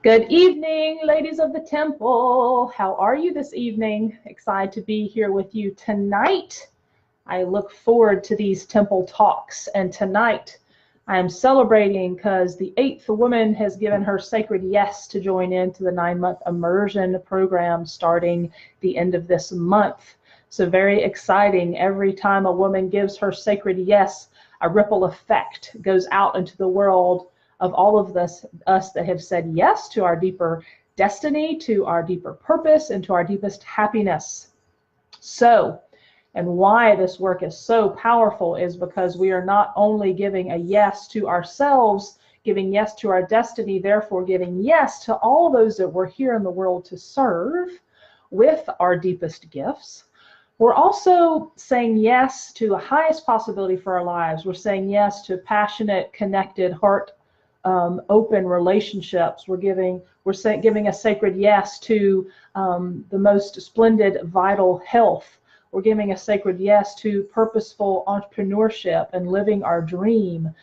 Good evening, ladies of the temple. How are you this evening? Excited to be here with you tonight. I look forward to these temple talks. And tonight I am celebrating because the 8th woman has given her sacred yes to join into the 9-month immersion program starting the end of this month. So very exciting. Every time a woman gives her sacred yes, a ripple effect goes out into the world of all of us that have said yes to our deeper destiny, to our deeper purpose, and to our deepest happiness. So, and why this work is so powerful is because we are not only giving a yes to ourselves, giving yes to our destiny, therefore giving yes to all those that we're here in the world to serve with our deepest gifts. We're also saying yes to the highest possibility for our lives. We're saying yes to passionate, connected, heart open relationships. We're giving a sacred yes to the most splendid vital health. We're giving a sacred yes to purposeful entrepreneurship and living our dream,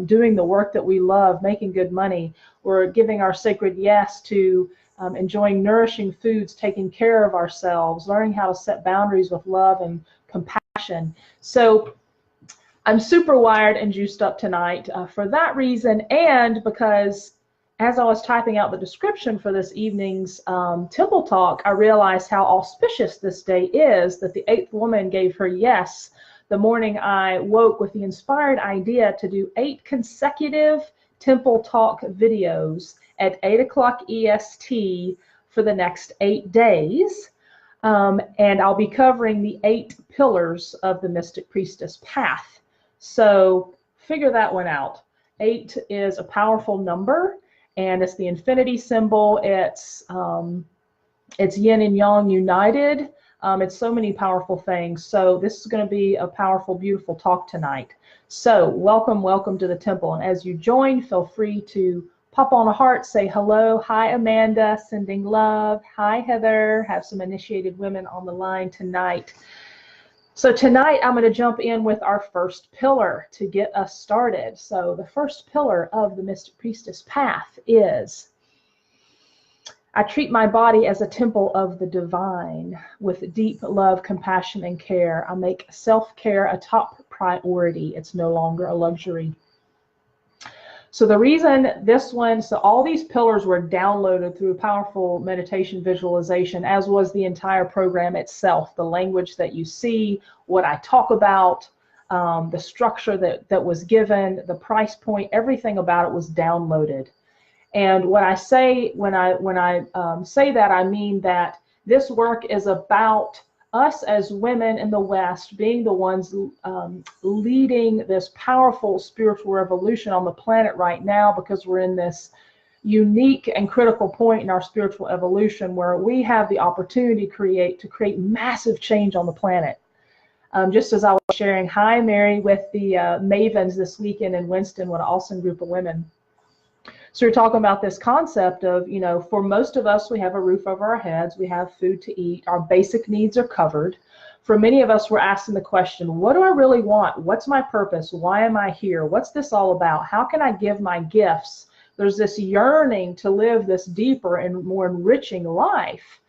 doing the work that we love, making good money. We're giving our sacred yes to enjoying nourishing foods, taking care of ourselves, learning how to set boundaries with love and compassion. So I'm super wired and juiced up tonight for that reason, and because as I was typing out the description for this evening's temple talk, I realized how auspicious this day is, that the 8th woman gave her yes the morning I woke with the inspired idea to do 8 consecutive temple talk videos at 8 o'clock EST for the next 8 days. And I'll be covering the 8 pillars of the Mystic Priestess path. So figure that one out. 8 is a powerful number, and it's the infinity symbol. It's yin and yang united. It's so many powerful things. So this is going to be a powerful, beautiful talk tonight. So welcome to the temple. And as you join, feel free to pop on a heart, say hello. Hi, Amanda, sending love. Hi, Heather. Have some initiated women on the line tonight. So tonight I'm going to jump in with our first pillar to get us started. So the first pillar of the Mystic Priestess path is I treat my body as a temple of the divine with deep love, compassion, and care. I make self-care a top priority. It's no longer a luxury. So the reason this one, so all these pillars were downloaded through powerful meditation visualization, as was the entire program itself, the language that you see, what I talk about, the structure that was given, the price point, everything about it was downloaded. And what I say when I say that, I mean that this work is about us as women in the West being the ones leading this powerful spiritual revolution on the planet right now, because we're in this unique and critical point in our spiritual evolution where we have the opportunity to create massive change on the planet. Just as I was sharing, hi Mary, with the Mavens this weekend in Winston, what an awesome group of women. So we're talking about this concept of, you know, for most of us, we have a roof over our heads, we have food to eat, our basic needs are covered. For many of us, we're asking the question, what do I really want? What's my purpose? Why am I here? What's this all about? How can I give my gifts? There's this yearning to live this deeper and more enriching life.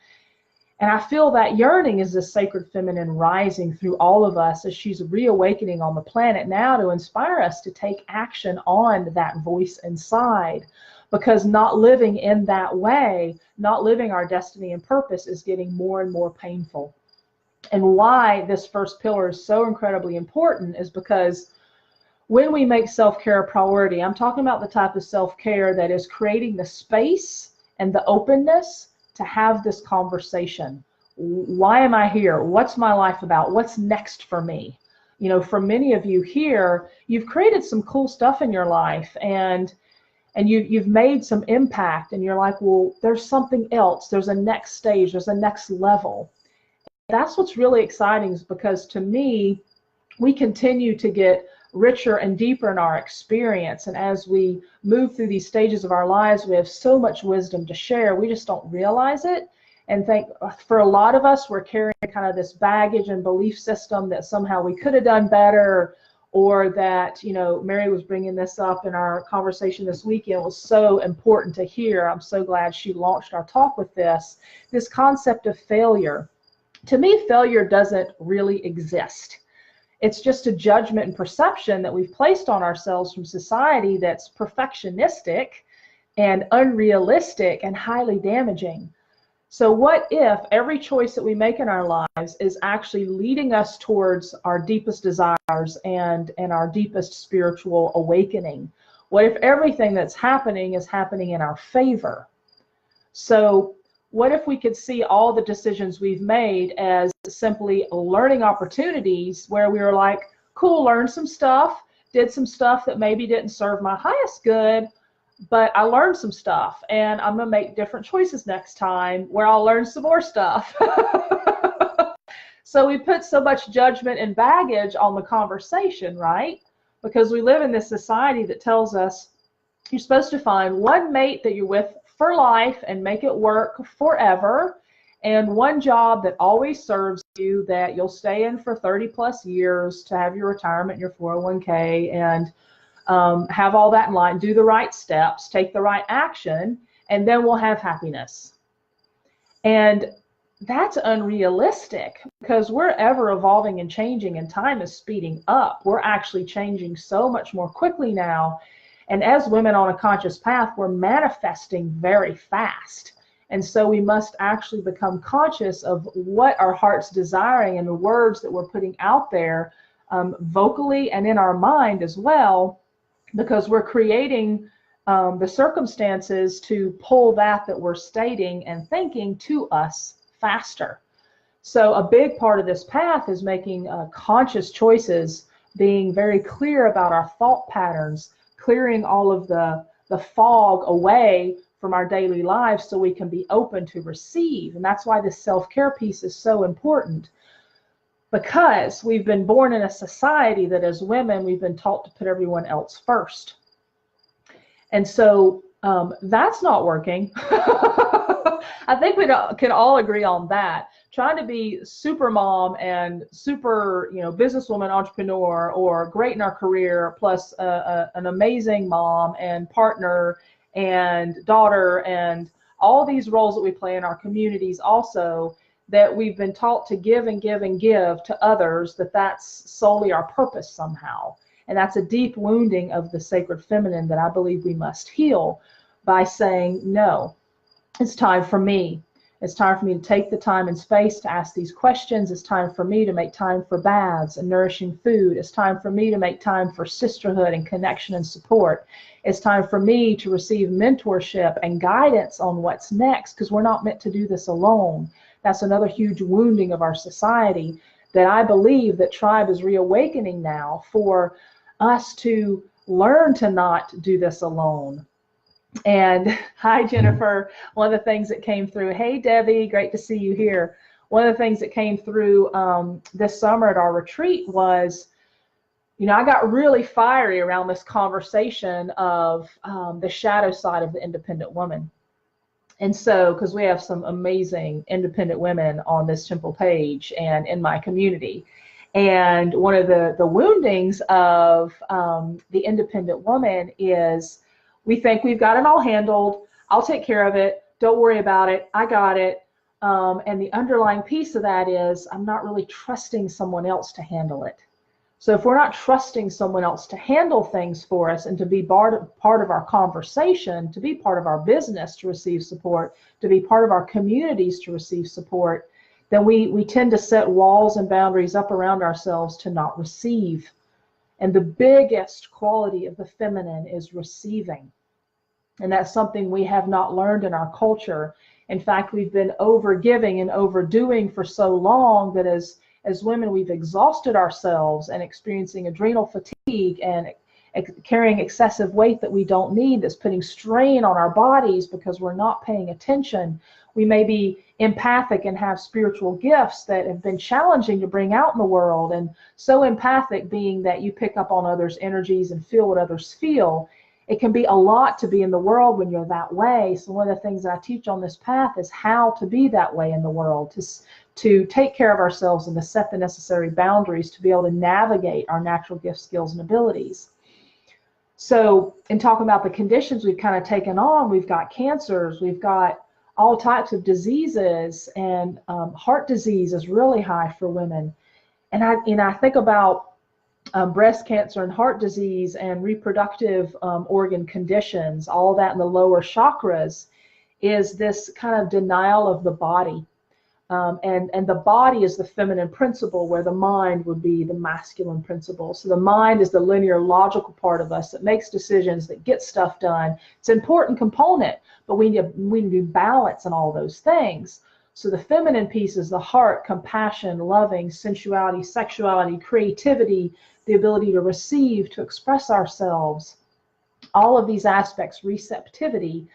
And I feel that yearning is this sacred feminine rising through all of us as she's reawakening on the planet now to inspire us to take action on that voice inside. Because not living in that way, not living our destiny and purpose, is getting more and more painful. And why this first pillar is so incredibly important is because when we make self-care a priority, I'm talking about the type of self-care that is creating the space and the openness to have this conversation. Why am I here? What's my life about? What's next for me? You know, for many of you here, you've created some cool stuff in your life, and you've made some impact, and you're like, well, there's something else. There's a next stage. There's a next level. That's what's really exciting, is because to me, we continue to get richer and deeper in our experience. And as we move through these stages of our lives, we have so much wisdom to share. We just don't realize it. And for a lot of us, we're carrying kind of this baggage and belief system that somehow we could have done better, or that, you know, Mary was bringing this up in our conversation this weekend, was so important to hear. I'm so glad she launched our talk with this concept of failure. To me, failure doesn't really exist. It's just a judgment and perception that we've placed on ourselves from society that's perfectionistic and unrealistic and highly damaging. So what if every choice that we make in our lives is actually leading us towards our deepest desires and our deepest spiritual awakening? What if everything that's happening is happening in our favor? So what if we could see all the decisions we've made as simply learning opportunities where we were like, cool, learned some stuff, did some stuff that maybe didn't serve my highest good, but I learned some stuff, and I'm going to make different choices next time where I'll learn some more stuff. So we put so much judgment and baggage on the conversation, right? Because we live in this society that tells us you're supposed to find one mate that you're with for life and make it work forever, and one job that always serves you, that you'll stay in for 30 plus years to have your retirement, your 401k, and have all that in line, do the right steps, take the right action, and then we'll have happiness. And that's unrealistic, because we're ever evolving and changing, and time is speeding up. We're actually changing so much more quickly now. And as women on a conscious path, we're manifesting very fast. And so we must actually become conscious of what our heart's desiring and the words that we're putting out there, vocally and in our mind as well, because we're creating the circumstances to pull that we're stating and thinking to us faster. So a big part of this path is making conscious choices, being very clear about our thought patterns, clearing all of the fog away from our daily lives so we can be open to receive. And that's why this self-care piece is so important. Because we've been born in a society that as women, we've been taught to put everyone else first. And so that's not working. I think we can all agree on that. Trying to be super mom and super, you know, businesswoman, entrepreneur, or great in our career, plus an amazing mom and partner and daughter, and all these roles that we play in our communities also, that we've been taught to give and give and give to others, that's solely our purpose somehow. And that's a deep wounding of the sacred feminine that I believe we must heal by saying, no, it's time for me. It's time for me to take the time and space to ask these questions. It's time for me to make time for baths and nourishing food. It's time for me to make time for sisterhood and connection and support. It's time for me to receive mentorship and guidance on what's next, because we're not meant to do this alone. That's another huge wounding of our society that I believe that Tribe is reawakening now, for us to learn to not do this alone. And hi, Jennifer. One of the things that came through, hey, Debbie, great to see you here. One of the things that came through this summer at our retreat was, you know, I got really fiery around this conversation of the shadow side of the independent woman. And so, because we have some amazing independent women on this temple page and in my community. And one of the woundings of the independent woman is, we think we've got it all handled. I'll take care of it. Don't worry about it. I got it. And the underlying piece of that is, I'm not really trusting someone else to handle it. So if we're not trusting someone else to handle things for us and to be part of our conversation, to be part of our business to receive support, to be part of our communities to receive support, then we tend to set walls and boundaries up around ourselves to not receive. And the biggest quality of the feminine is receiving. And that's something we have not learned in our culture. In fact, we've been overgiving and overdoing for so long that as women, we've exhausted ourselves and experiencing adrenal fatigue and carrying excessive weight that we don't need, that's putting strain on our bodies because we're not paying attention. We may be empathic and have spiritual gifts that have been challenging to bring out in the world. And so empathic being that you pick up on others' energies and feel what others feel. It can be a lot to be in the world when you're that way. So one of the things that I teach on this path is how to be that way in the world, to take care of ourselves and to set the necessary boundaries to be able to navigate our natural gifts, skills, and abilities. So in talking about the conditions we've kind of taken on, we've got cancers, we've got all types of diseases, and heart disease is really high for women. And I think about breast cancer and heart disease and reproductive organ conditions, all that in the lower chakras, is this kind of denial of the body. And the body is the feminine principle, where the mind would be the masculine principle. So the mind is the linear, logical part of us that makes decisions, that gets stuff done. It's an important component, but we need to balance in all those things. So the feminine piece is the heart, compassion, loving, sensuality, sexuality, creativity, the ability to receive, to express ourselves, all of these aspects, receptivity.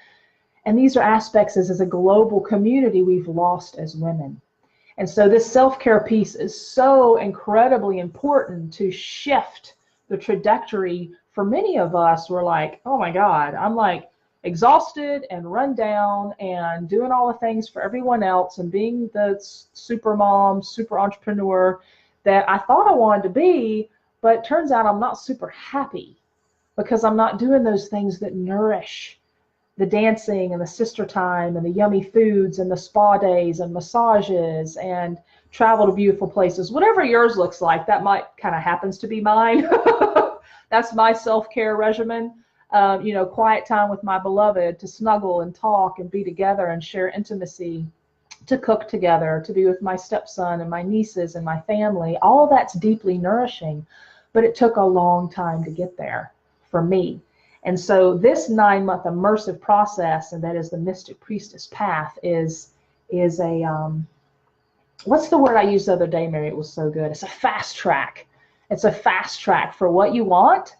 And these are aspects as a global community we've lost as women. And so this self-care piece is so incredibly important to shift the trajectory. For many of us, we're like, oh my God, I'm like exhausted and run down and doing all the things for everyone else and being the super mom, super entrepreneur that I thought I wanted to be, but it turns out I'm not super happy because I'm not doing those things that nourish the dancing and the sister time and the yummy foods and the spa days and massages and travel to beautiful places. Whatever yours looks like, that might kind of happens to be mine. That's my self-care regimen. Quiet time with my beloved, to snuggle and talk and be together and share intimacy, to cook together, to be with my stepson and my nieces and my family. All that's deeply nourishing, but it took a long time to get there for me. And so this 9-month immersive process, and that is the Mystic Priestess path, is a, what's the word I used the other day, Mary? It was so good. It's a fast track. It's a fast track for what you want,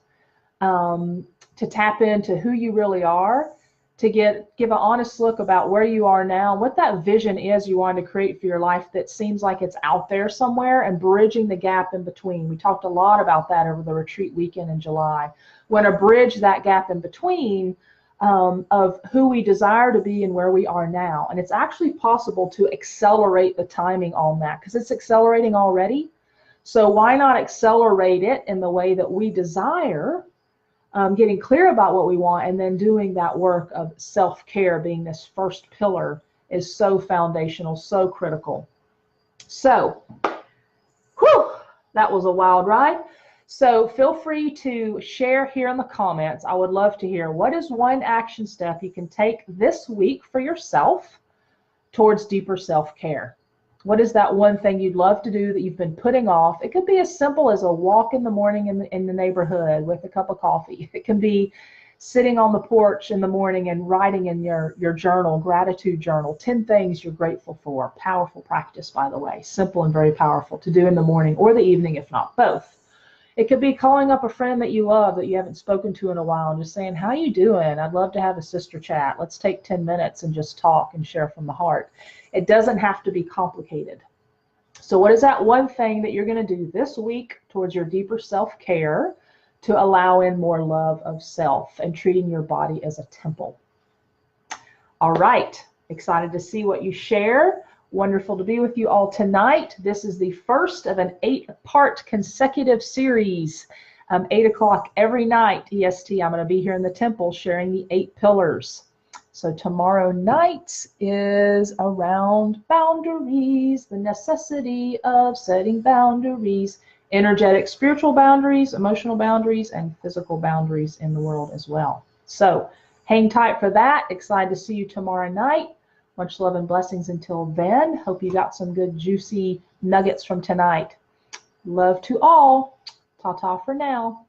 to tap into who you really are, to give an honest look about where you are now, what that vision is you want to create for your life that seems like it's out there somewhere, and bridging the gap in between. We talked a lot about that over the retreat weekend in July. Want to bridge that gap in between of who we desire to be and where we are now. And it's actually possible to accelerate the timing on that, because it's accelerating already. So why not accelerate it in the way that we desire, getting clear about what we want, and then doing that work of self-care being this first pillar is so foundational, so critical. So, that was a wild ride. So feel free to share here in the comments. I would love to hear, what is one action step you can take this week for yourself towards deeper self-care? What is that one thing you'd love to do that you've been putting off? It could be as simple as a walk in the morning in the neighborhood with a cup of coffee. It can be sitting on the porch in the morning and writing in your journal, gratitude journal, 10 things you're grateful for. Powerful practice, by the way. Simple and very powerful to do in the morning or the evening, if not both. It could be calling up a friend that you love that you haven't spoken to in a while and just saying, how you doing? I'd love to have a sister chat. Let's take 10 minutes and just talk and share from the heart. It doesn't have to be complicated. So what is that one thing that you're going to do this week towards your deeper self-care to allow in more love of self and treating your body as a temple? All right. Excited to see what you share. Wonderful to be with you all tonight. This is the first of an 8-part consecutive series, 8 o'clock every night EST. I'm going to be here in the temple sharing the 8 pillars. So tomorrow night is around boundaries, the necessity of setting boundaries, energetic, spiritual boundaries, emotional boundaries, and physical boundaries in the world as well. So hang tight for that. Excited to see you tomorrow night. Much love and blessings until then. Hope you got some good juicy nuggets from tonight. Love to all. Ta-ta for now.